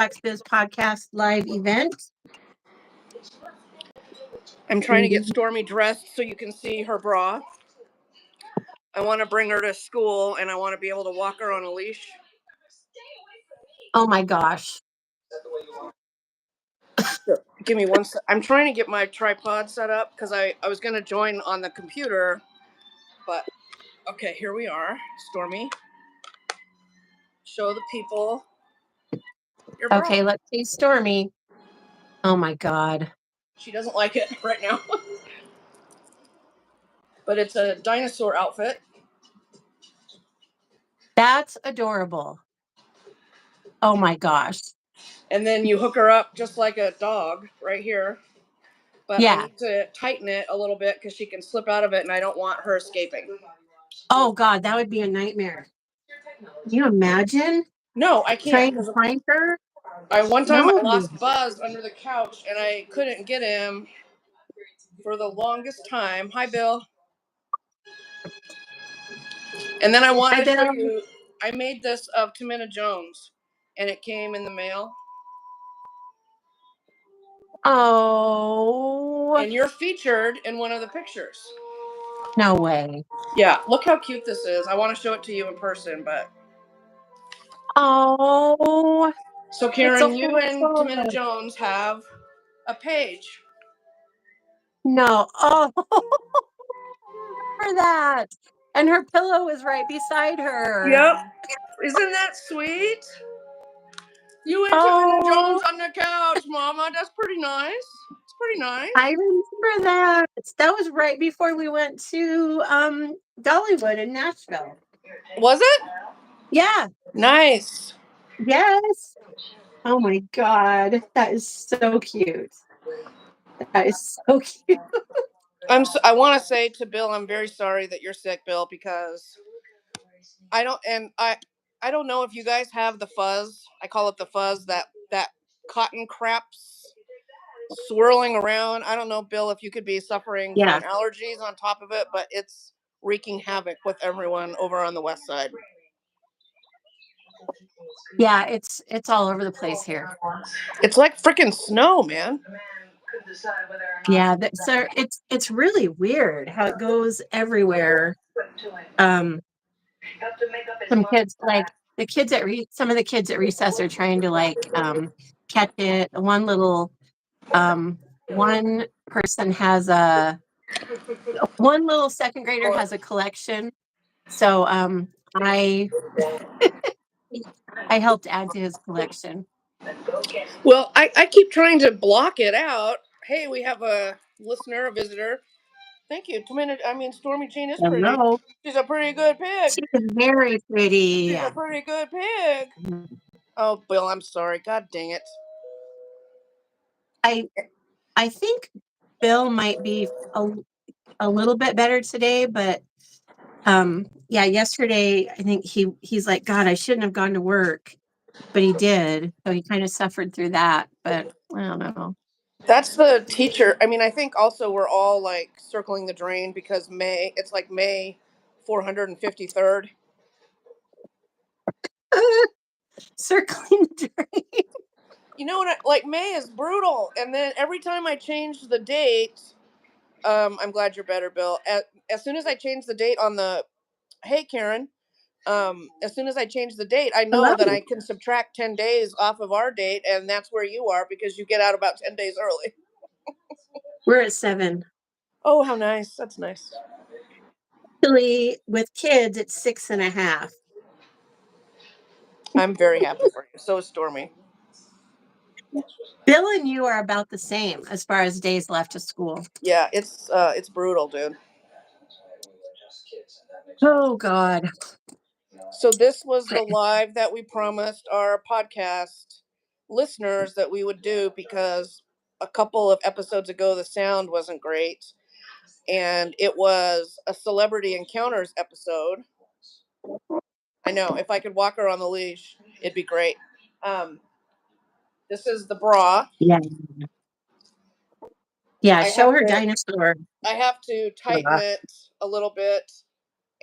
Beeswax Biz Podcast live event. I'm trying to get Stormy dressed so you can see her bra. I want to bring her to school, and I want to be able to walk her on a leash. Oh my gosh. Give me one sec. I'm trying to get my tripod set up because I was going to join on the computer, but okay, here we are. Stormy, show the people your bra. Okay, let's see Stormy. Oh my God. She doesn't like it right now. But it's a dinosaur outfit. That's adorable. Oh my gosh. And then you hook her up just like a dog right here. But I need to tighten it a little bit because she can slip out of it, and I don't want her escaping. Oh God, that would be a nightmare. Can you imagine? No, I can't. Trying to find her? I lost Buzz under the couch, and I couldn't get him for the longest time. Hi, Bill. And then I wanted to show you, I made this of Tamina Jones, and it came in the mail. Oh. And you're featured in one of the pictures. No way. Yeah, look how cute this is. I want to show it to you in person, but... Oh. So, Karen, you and Tamina Jones have a page. No. Oh. For that. And her pillow is right beside her. Yep. Isn't that sweet? You and Tamina Jones on the couch, Mama. That's pretty nice. It's pretty nice. I remember that. That was right before we went to Dollywood in Nashville. Was it? Yeah. Nice. Yes. Oh my God. That is so cute. That is so cute. I want to say to Bill, I'm very sorry that you're sick, Bill, because I don't know if you guys have the fuzz. I call it the fuzz, that cotton crap's swirling around. I don't know, Bill, if you could be suffering from allergies on top of it, but it's wreaking havoc with everyone over on the west side. Yeah, it's all over the place here. It's like freaking snow, man. Yeah, so it's really weird how it goes everywhere. Some kids, like the kids at some of the kids at recess are trying to catch it. One person has one little second grader has a collection. So I helped add to his collection. Well, I keep trying to block it out. Hey, we have a listener, a visitor. Thank you. Stormy Jean is pretty. Hello. She's a pretty good pig. She's very pretty. She's a pretty good pig. Oh, Bill, I'm sorry. God dang it. I think Bill might be a little bit better today, but yesterday I think he's like, God, I shouldn't have gone to work, but he did. So he kind of suffered through that, but I don't know. That's the teacher. I think also we're all like circling the drain because it's like May 453rd. Circling the drain. You know what? May is brutal. And then every time I change the date, I'm glad you're better, Bill. As soon as I change the date on the, hey, Karen, as soon as I change the date, I know that I can subtract 10 days off of our date, and that's where you are because you get out about 10 days early. We're at 7. Oh, how nice. That's nice. Actually, with kids, it's 6.5. I'm very happy for you. So is Stormy. Bill and you are about the same as far as days left to school. Yeah, it's brutal, dude. Oh, God. So this was the live that we promised our podcast listeners that we would do because a couple of episodes ago the sound wasn't great. And it was a celebrity encounters episode. I know, if I could walk her on the leash, it'd be great. This is the bra. Yeah, show her dinosaur. I have to tighten it a little bit,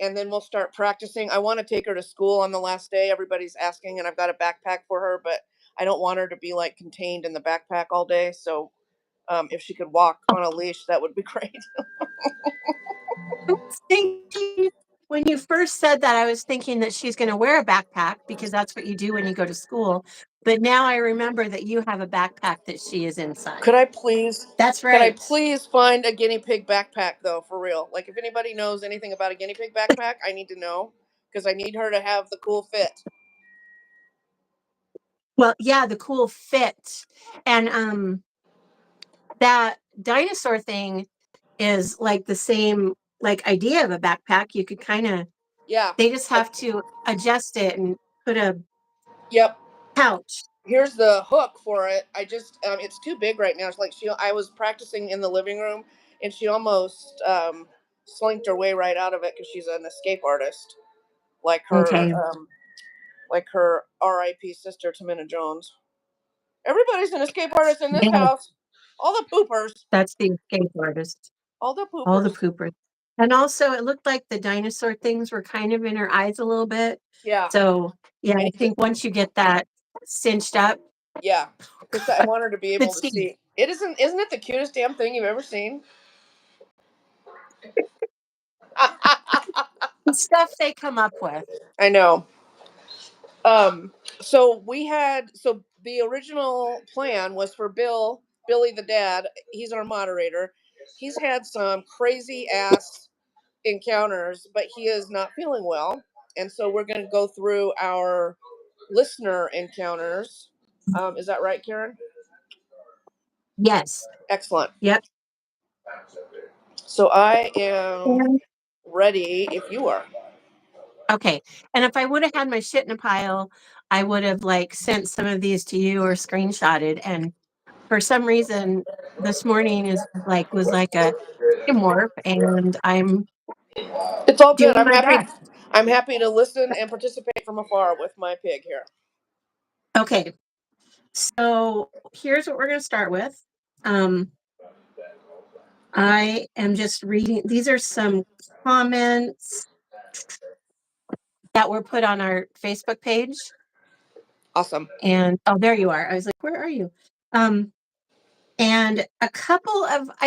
and then we'll start practicing. I want to take her to school on the last day. Everybody's asking, and I've got a backpack for her, but I don't want her to be like contained in the backpack all day. So if she could walk on a leash, that would be great. I was thinking when you first said that, I was thinking that she's going to wear a backpack because that's what you do when you go to school. But now I remember that you have a backpack that she is inside. Could I please? That's Could I right. please find a guinea pig backpack though, for real? Like if anybody knows anything about a guinea pig backpack, I need to know because I need her to have the cool fit. Well, yeah, the cool fit. And that dinosaur thing is like the same like idea of a backpack. You could kind of Yeah. they just have to adjust it and put a Yep. pouch. Here's the hook for it. I just it's too big right now. It's like I was practicing in the living room and she almost slinked her way right out of it because she's an escape artist, like Okay. her R.I.P. sister Tamina Jones. Everybody's an escape artist in this Yeah, house. All the poopers. that's the escape artist. All the All the poopers. poopers. And also it looked like the dinosaur things were kind of in her eyes a little bit. Yeah. So yeah, I I need to. think once you get that cinched up, Yeah. Because I want her to be able let's to see see. It isn't. Isn't it the cutest damn thing you've ever seen? the stuff they come up with. I know. So the original plan was for Billy the dad. He's our moderator. He's had some crazy ass encounters, but he is not feeling well, and so we're going to go through our listener encounters. Is that right, Karen? Yes. Excellent. Yep. So I am ready if you are. Okay. And if I would have had my shit in a pile, I would have like sent some of these to you or screenshotted. And for some reason, this morning was like a morph, and I'm It's all good. doing I'm my happy. best. I'm happy to listen and participate from afar with my pig here. Okay. So here's what we're going to start with. I am just reading. These are some comments that were put on our Facebook page. Awesome. And oh, there you are. I was like, where are you? And I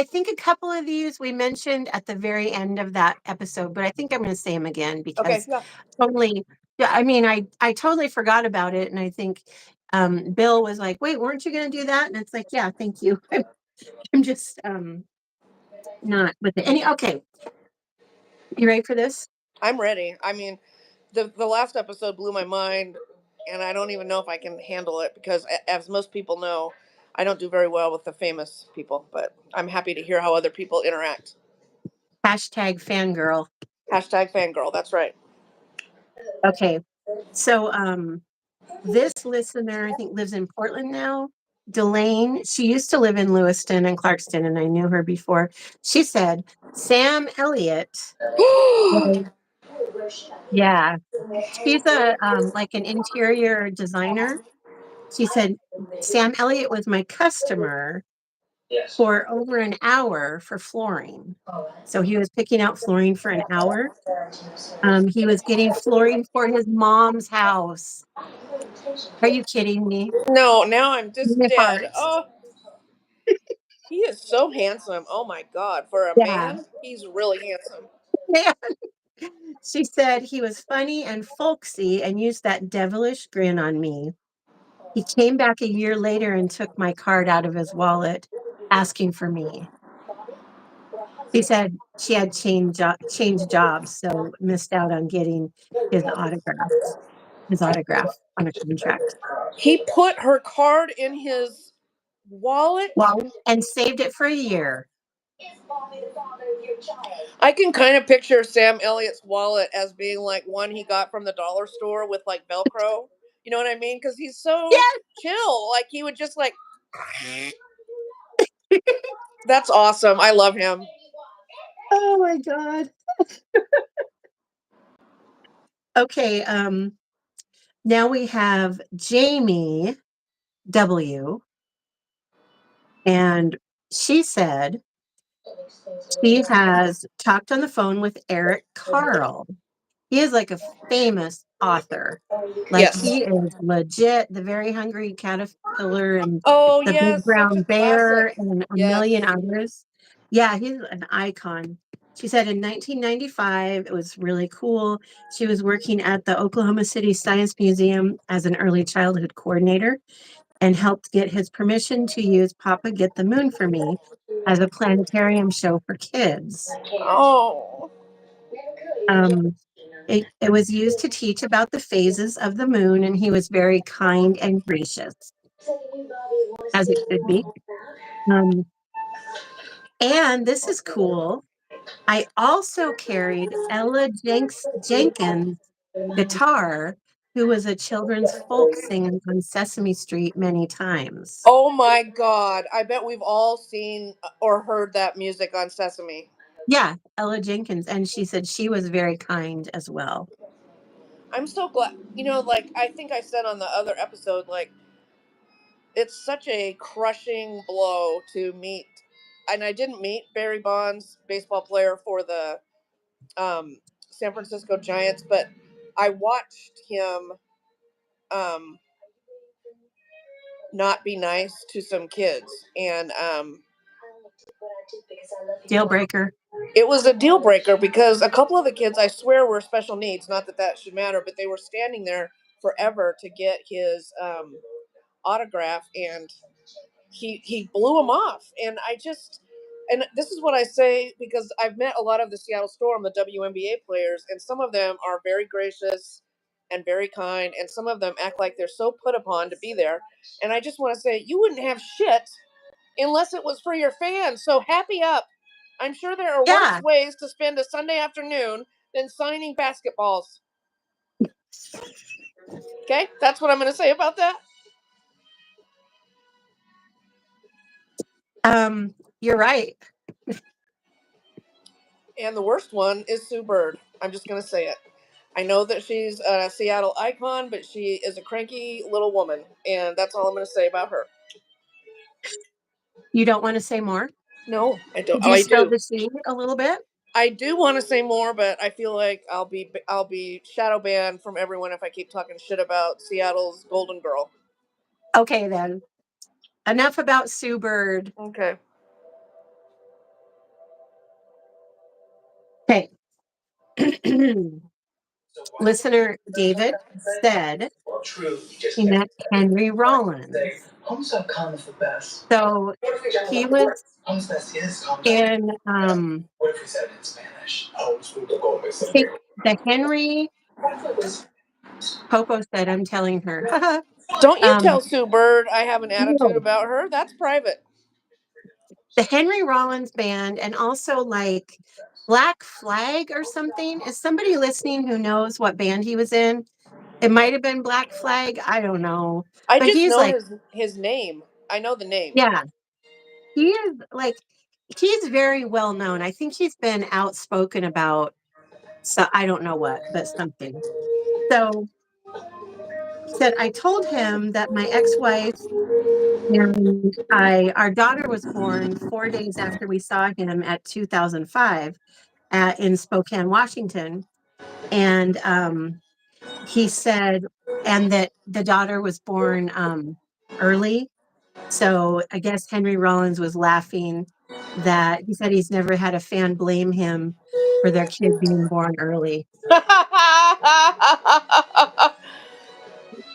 think a couple of these we mentioned at the very end of that episode, but I think I'm going to say them again Okay. because Yeah. totally, yeah, I mean, I totally forgot about it. And I think Bill was like, wait, weren't you going to do that? And it's like, yeah, thank you. I'm just not with it. Okay. You ready for this? I'm ready. I mean, the last episode blew my mind, and I don't even know if I can handle it because, as most people know, I don't do very well with the famous people. But I'm happy to hear how other people interact. Hashtag fangirl. Hashtag fangirl. That's right. Okay. So this listener, I think, lives in Portland now. Delane, she used to live in Lewiston and Clarkston, and I knew her before. She said, Sam Elliott. Yeah. She's a like an interior designer. She said, Sam Elliott was my customer for over an hour for flooring. So he was picking out flooring for an hour. He was getting flooring for his mom's house. Are you kidding me? No, now I'm just My dead. heart. Oh, he is so handsome. Oh my god, for a Yeah. man, he's really handsome. Man. She said he was funny and folksy and used that devilish grin on me. He came back a year later and took my card out of his wallet, asking for me. He said she had changed jobs, so missed out on getting his autograph, on a contract. He put her card in his wallet. Well, and saved it for a year. I can kind of picture Sam Elliott's wallet as being like one he got from the dollar store with like Velcro. You know what I mean? Because he's so Yes. chill. Like he would just like. That's awesome. I love him. Oh my God. Okay. Now we have Jamie W. And she said she has talked on the phone with Eric Carl. He is like a famous author. Like, Yes. he is legit The Very Hungry Caterpillar and Oh The Big yes, such a Brown Bear classic. and a million Yes. others. Yeah, he's an icon. She said in 1995, it was really cool. She was working at the Oklahoma City Science Museum as an early childhood coordinator and helped get his permission to use Papa Get the Moon for Me as a planetarium show for kids. Oh. Um, it was used to teach about the phases of the moon, and he was very kind and gracious, as it should be. Um, and this is cool. I also carried Ella Jenkins' guitar, who was a children's folk singer on Sesame Street many times. Oh my God. I bet we've all seen or heard that music on Sesame. Yeah, Ella Jenkins, and she said she was very kind as well. I'm so glad. Like I think I said on the other episode, like it's such a crushing blow to meet. And I didn't meet Barry Bonds, baseball player for the um, San Francisco Giants, but I watched him um, not be nice to some kids, and Deal breaker. it was a deal breaker because a couple of the kids, I swear, were special needs. Not that that should matter, but they were standing there forever to get his autograph, and he blew him off. And this is what I say because I've met a lot of the Seattle Storm, the WNBA players, and some of them are very gracious and very kind, and some of them act like they're so put upon to be there. And I just want to say, you wouldn't have shit unless it was for your fans. So happy up. I'm sure there are worse Yeah. ways to spend a Sunday afternoon than signing basketballs. Okay, that's what I'm going to say about that. You're right. And the worst one is Sue Bird. I'm just going to say it. I know that she's a Seattle icon, but she is a cranky little woman, and that's all I'm going to say about her. You don't want to say more? No, I don't. Did Oh, you I spill do. the tea a little bit? I do want to say more, but I feel like I'll be shadow banned from everyone if I keep talking shit about Seattle's Golden Girl. Okay, then. Enough about Sue Bird. Okay. Okay. Listener David said he met Henry Rollins. So he was in I think the Henry Popo said I'm telling her. Don't you tell um Sue Bird I have an attitude no, about her. That's private. the Henry Rollins band and also like Black Flag or something. Is somebody listening who knows what band he was in? It might have been Black Flag. I don't know. I But just he's know like, his name. I know the name. yeah, he is like, he's very well known. I think he's been outspoken about, so I don't know what, but something. So he said, I told him that my ex-wife and our daughter was born 4 days after we saw him at 2005 in Spokane, Washington. And he said, and that the daughter was born early. So I guess Henry Rollins was laughing that he said he's never had a fan blame him for their kid being born early.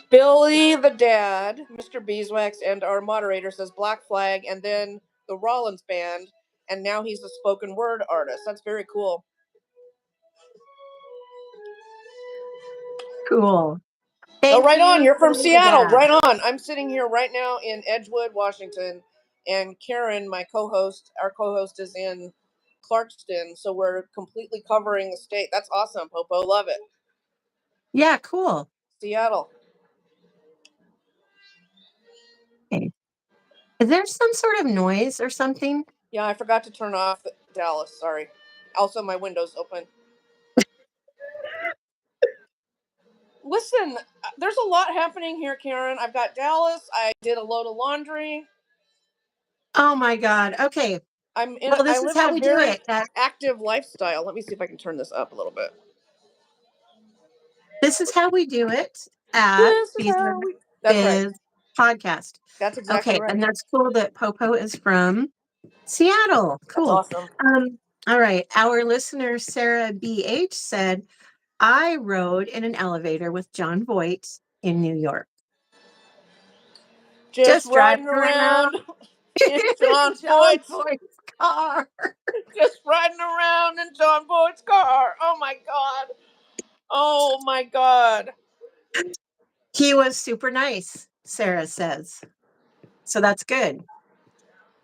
Billy the dad, Mr. Beeswax, and our moderator says Black Flag, and then the Rollins band, and now he's a spoken word artist. That's very cool. Cool. Oh, Thank right on. you, You're from Billy the Seattle. dad. Right on. I'm sitting here right now in Edgewood, Washington, and Karen, my co-host, our co-host is in Clarkston, so we're completely covering the state. That's awesome, Popo. Love it. Yeah, cool. Seattle. Okay. Is there some sort of noise or something? Yeah, I forgot to turn off Dallas. Sorry. Also, my window's open. Listen, there's a lot happening here, Karen. I've got Dallas. I did a load of laundry. Oh my God. Okay. Well, I this is live in how a we do very it. active lifestyle. Let me see if I can turn this up a little bit. This is how we do it at This is Beeswax how we. That's right. Biz Podcast. That's exactly Okay, right. and that's cool that Popo is from Seattle. That's Cool. awesome. All right. Our listener Sarah BH said, I rode in an elevator with John Voight in New York. Just Just driving riding around around in John John Boyd's. Voight's car. Just riding around in John Boyd's car. Oh my God. Oh my God. He was super nice, Sarah says. So that's good.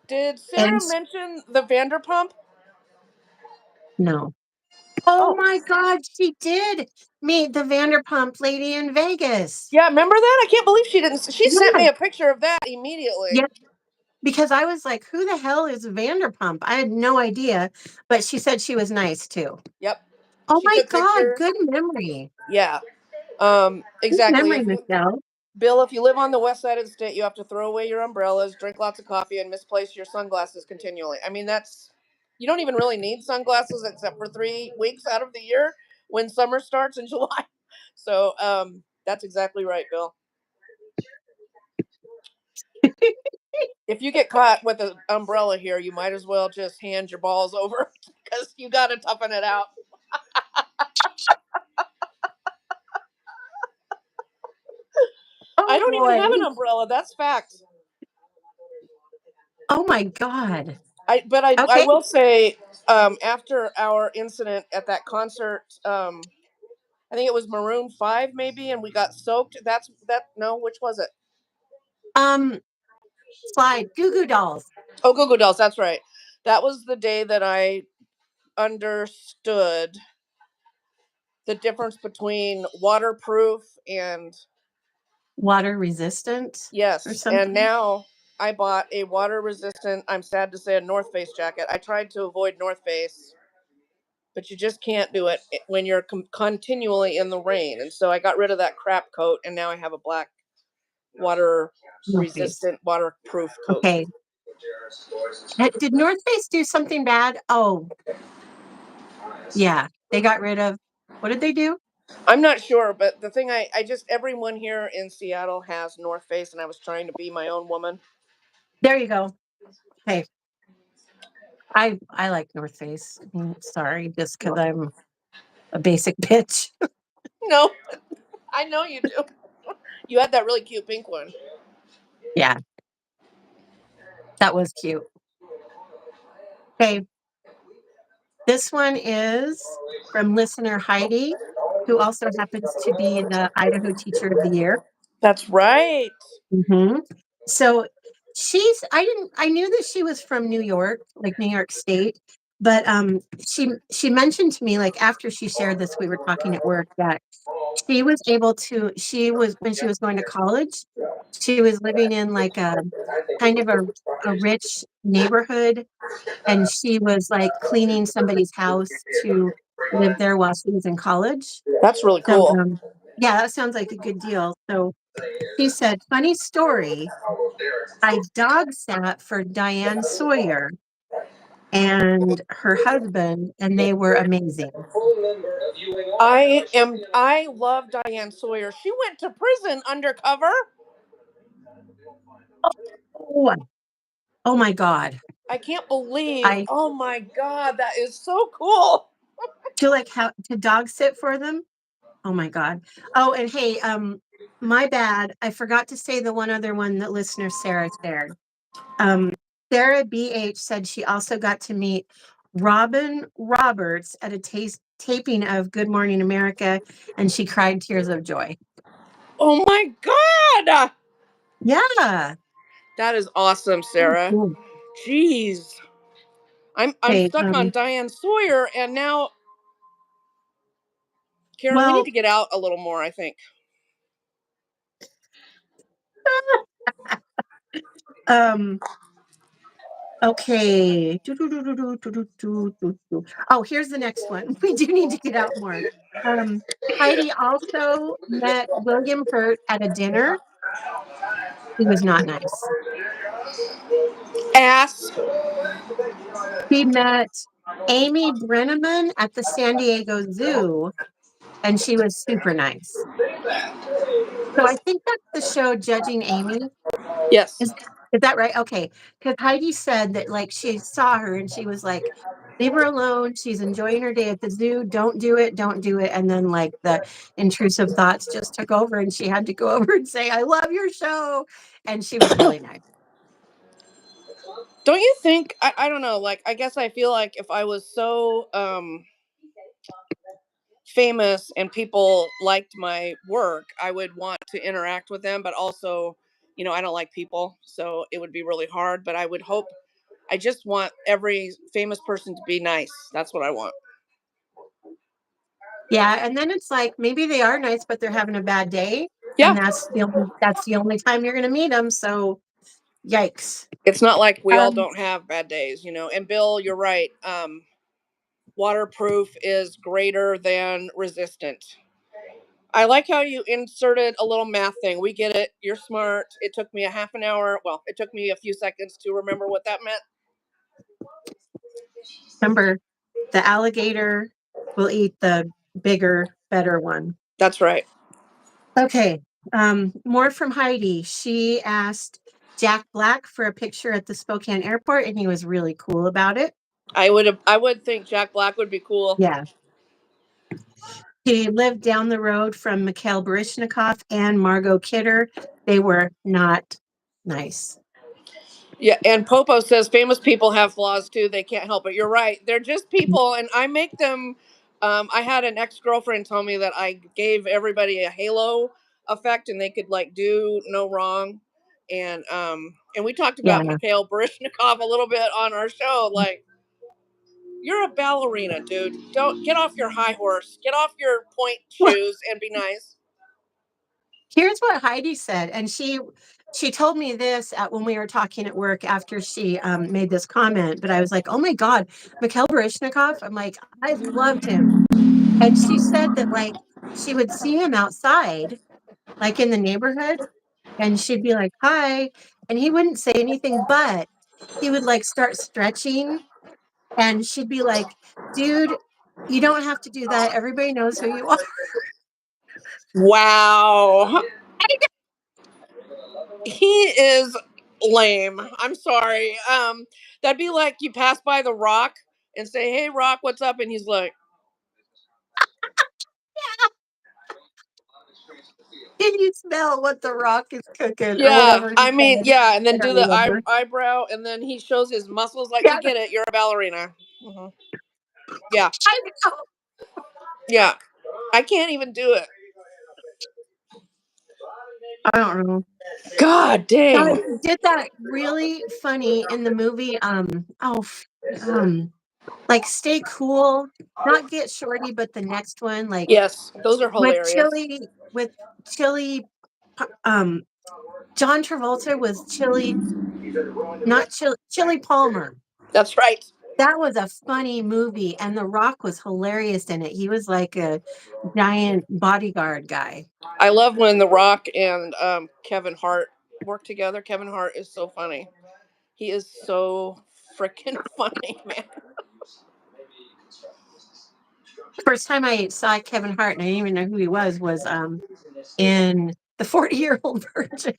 Did And Sarah mention the Vanderpump? no. Oh Oh, my God, she did meet the Vanderpump lady in Vegas. yeah. Remember that? I can't believe she didn't. She sent Yeah. me a picture of that immediately. Yeah. Because I was like, who the hell is Vanderpump? I had no idea. But she said she was nice too. Yep. Oh She my took God, pictures. good memory. Yeah. Good Exactly. memory, Michelle. Bill, if you live on the west side of the state, you have to throw away your umbrellas, drink lots of coffee, and misplace your sunglasses continually. I mean, you don't even really need sunglasses except for 3 weeks out of the year when summer starts in July. So, that's exactly right, Bill. If you get caught with an umbrella here, you might as well just hand your balls over because you got to toughen it out. I Oh don't even boy. have an umbrella. That's fact. Oh my God. I Okay. will say, after our incident at that concert, I think it was Maroon 5 maybe, and we got soaked. No, which was it? Um, Slide Goo Goo Dolls. Oh, Goo Goo Dolls. That's right. That was the day that I understood the difference between waterproof and Water resistant or yes. And something. now I bought a water resistant. I'm sad to say, a North Face jacket. I tried to avoid North Face, but you just can't do it when you're continually in the rain. And so I got rid of that crap coat, and now I have a black water North Face. resistant, waterproof coat. Okay. Did North Face do something bad? Oh, yeah. They got rid of, what did they do? I'm not sure, but the thing I just everyone here in Seattle has North Face, and I was trying to be my own woman. There you go. Hey, I like North Face. Sorry, just because I'm a basic bitch. No, I know you do. You had that really cute pink one. Yeah, that was cute. Okay, this one is from listener Heidi, who also happens to be the Idaho Teacher of the Year. That's right. Mm-hmm. So I knew that she was from New York, like New York State, but she mentioned to me, like after she shared this, we were talking at work, that she was when she was going to college, she was living in like a kind of a rich neighborhood, and she was like cleaning somebody's house to live there while she was in college. That's really So cool. yeah, that sounds like a good deal. So she said, funny story, I dog sat for Diane Sawyer and her husband, and they were amazing. I love Diane Sawyer. She went to prison undercover. Oh, oh my God. I can't believe. I Oh my God, that is so cool. feel like how to dog sit for them. Oh my God. Oh, and hey, my bad. I forgot to say the one other one that listener Sarah shared. Um, Sarah BH said she also got to meet Robin Roberts at a taping of Good Morning America, and she cried tears of joy. Oh my God. Yeah. That is awesome, Sarah. Cool. Jeez. I'm Okay. stuck on Diane Sawyer, and now Karen, we need Well, to get out a little more, I think. um, okay. Oh, here's the next one. We do need to get out more. Um, Heidi also met William Hurt at a dinner. He was not nice. Ass. He met Amy Brenneman at the San Diego Zoo, and she was super nice. So I think that's the show Judging Amy. Yes. Is that right? Okay. Because Heidi said that like she saw her and she was like, leave her alone. She's enjoying her day at the zoo. Don't do it. Don't do it. And then like the intrusive thoughts just took over and she had to go over and say, I love your show. And she was really nice. Don't you think? I don't know. Like, I guess I feel like if I was so famous and people liked my work, I would want to interact with them, but also, I don't like people, so it would be really hard. But I would hope. I just want every famous person to be nice. That's what I want. Yeah. And then it's like maybe they are nice, but they're having a bad day. Yeah. And that's the only time you're gonna meet them. So yikes. It's not like we all don't have bad days, And Bill, you're right. Waterproof is greater than resistant. I like how you inserted a little math thing. We get it. You're smart. It took me a half an hour. Well, it took me a few seconds to remember what that meant. Remember, the alligator will eat the bigger, better one. That's right. Okay. More from Heidi. She asked Jack Black for a picture at the Spokane airport, and he was really cool about it. I would think Jack Black would be cool. Yeah. He lived down the road from Mikhail Baryshnikov and Margot Kidder. They were not nice. Yeah, and Popo says famous people have flaws too. They can't help it. You're right. They're just people, and I make them. I had an ex-girlfriend tell me that I gave everybody a halo effect, and they could like do no wrong. And we talked about Mikhail Baryshnikov a little bit on our show. Like, you're a ballerina, dude. Don't get off your high horse. Get off your point shoes and be nice. Here's what Heidi said, and she told me this when we were talking at work after she made this comment. But I was like, "Oh my God, Mikhail Baryshnikov!" I'm like, I loved him, and she said that like she would see him outside, like in the neighborhood, and she'd be like, "Hi," and he wouldn't say anything, but he would like start stretching, and she'd be like, "Dude, you don't have to do that. Everybody knows who you are." Wow. He is lame. I'm sorry. That'd be like you pass by the Rock and say, "Hey, Rock, what's up?" And he's like, "Can you smell what the Rock is cooking?" or "Yeah." whatever. I mean, yeah, and then do the Remember. eyebrow, and then he shows his muscles. Like, Yeah. you get it. You're a ballerina. Mm-hmm. Yeah, I know. yeah. I can't even do it. I don't know. God dang. He did that really funny in the movie. Like Stay Cool, not Get Shorty, but the next one, like Yes, those are hilarious. with Chili. John Travolta was Chili, not Chili Palmer. That's right. That was a funny movie, and The Rock was hilarious in it. He was like a giant bodyguard guy. I love when The Rock and Kevin Hart work together. Kevin Hart is so funny. He is so freaking funny, man. First time I saw Kevin Hart, and I didn't even know who he was in The 40-Year-Old Virgin.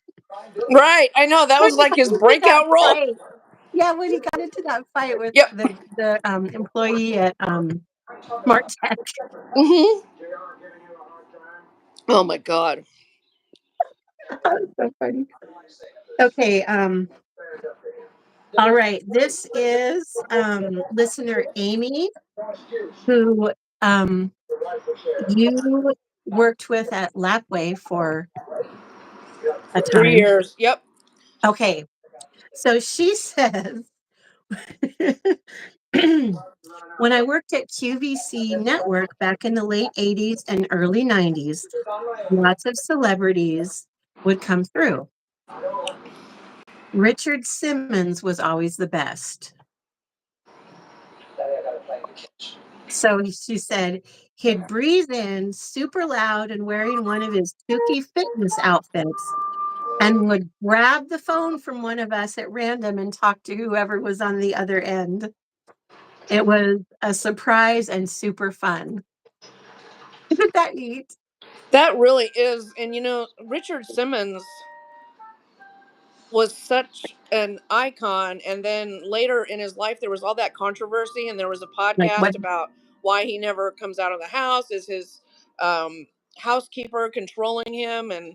Right, I know that was like his breakout role. Fight. Yeah, when he got into that fight with the employee at Smart Tech. Mm-hmm. Oh my God. That was so funny. Okay, all right. This is listener Amy, who you worked with at Lapway for a time. 3 years. Yep. Okay. So she says, when I worked at QVC Network back in the late 80s and early 90s, lots of celebrities would come through. Richard Simmons was always the best. So she said he'd breathe in super loud and wearing one of his kooky fitness outfits and would grab the phone from one of us at random and talk to whoever was on the other end. It was a surprise and super fun. Isn't that neat? That really is. And Richard Simmons was such an icon, and then later in his life there was all that controversy, and there was a Like what? podcast about why he never comes out of the house. Is his um, housekeeper controlling him? And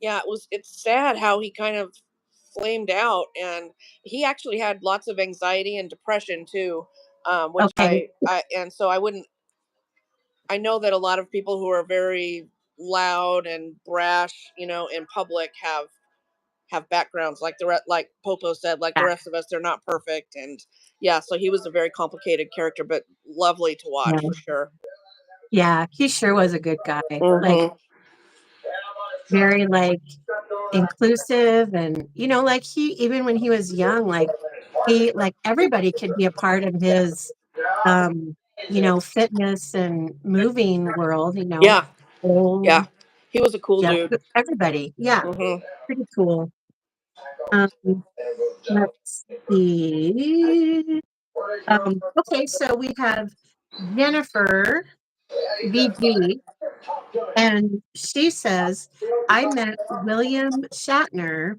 yeah, it's sad how he kind of flamed out, and he actually had lots of anxiety and depression too, which Okay. I and so I know that a lot of people who are very loud and brash, in public have backgrounds like like Popo said, like the Yeah. rest of us, they're not perfect. And yeah, so he was a very complicated character, but lovely to watch Yeah. for sure. Yeah. He sure was a good guy. Like Hmm. very like inclusive and like he even when he was young, like he like everybody could be a part of his um, fitness and moving world, Yeah, yeah, old, he was a cool young, dude. everybody. Yeah. Hmm. Pretty cool. Um, let's see. Okay, so we have Jennifer VG, and she says, I met William Shatner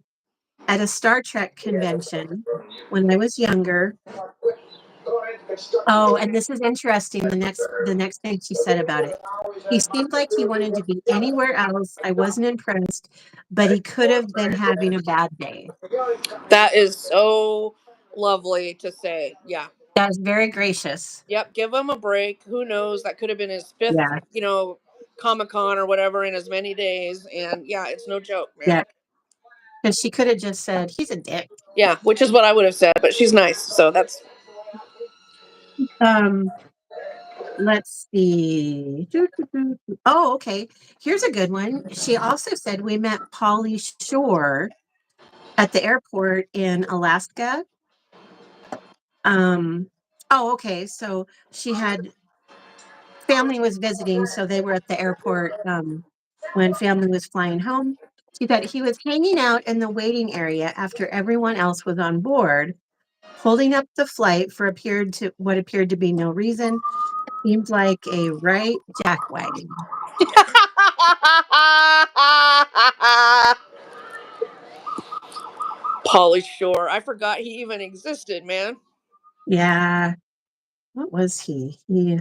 at a Star Trek convention when I was younger. Oh, and this is interesting. The next thing she said about it. He seemed like he wanted to be anywhere else. I wasn't impressed, but he could have been having a bad day. That is so lovely to say. Yeah. That was very gracious. Yep. Give him a break. Who knows? That could have been his fifth, Yeah. Comic-Con or whatever in as many days. And yeah, it's no joke, man. Yeah. Because she could have just said, he's a dick. Yeah, which is what I would have said, but she's nice. So that's. Um, let's see. Oh, okay. Here's a good one. She also said we met Polly Shore at the airport in Alaska. Oh, okay. So she had family was visiting, so they were at the airport when family was flying home. She said he was hanging out in the waiting area after everyone else was on board, holding up the flight for what appeared to be no reason. Seemed like a right jackwagon. Polly Shore. I forgot he even existed, man. Yeah. What was he? He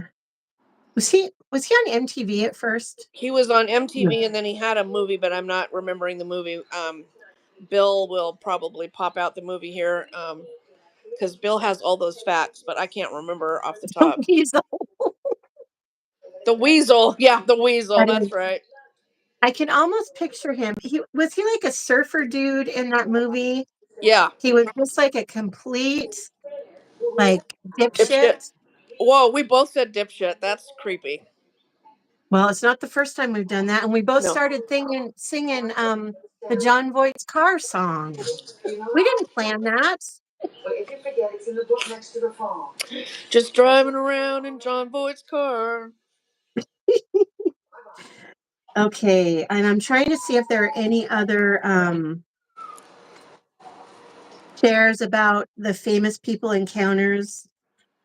was he on MTV at first? He was on No. MTV and then he had a movie, but I'm not remembering the movie. Bill will probably pop out the movie here because Bill has all those facts, but I can't remember off the top. He's The Weasel. Yeah, the Weasel. That's right. I can almost picture him. He like a surfer dude in that movie? Yeah. He was just like a complete like Dipshit. dipshit. Whoa, we both said dipshit. That's creepy. Well, it's not the first time we've done that, and we both No. started singing the John Voight's car song. We didn't plan that. Just driving around in John Voight's car. Okay, and I'm trying to see if there are any other shares about the famous people encounters,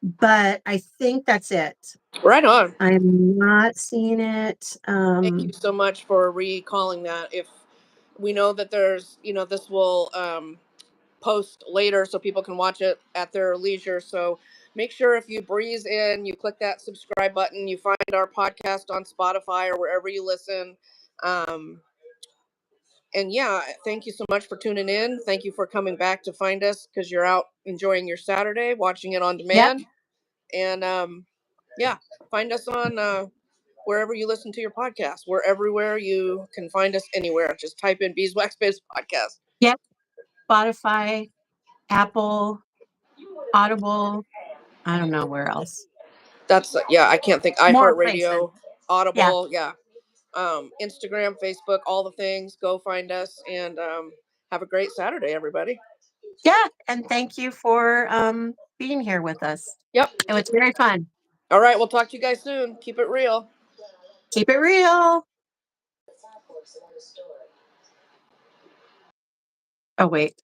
but I think that's it. Right on. I'm not seeing it. Thank you so much for recalling that. If we know that there's, this will post later so people can watch it at their leisure. So make sure if you breeze in, you click that subscribe button, you find our podcast on Spotify or wherever you listen. Um, and yeah, thank you so much for tuning in. Thank you for coming back to find us because you're out enjoying your Saturday, watching it on Yep. demand. And yeah, find us on wherever you listen to your podcast. We're everywhere. You can find us anywhere. Just type in Beeswax Biz Podcast. Yep. Spotify, Apple, Audible. I don't know where else. That's yeah. I can't think. More places. iHeartRadio, Yeah. Audible. Yeah. Instagram, Facebook, all the things. Go find us and have a great Saturday, everybody. Yeah. And thank you for being here with us. Yep. It was very fun. All right. We'll talk to you guys soon. Keep it real. Keep it real. Oh, wait.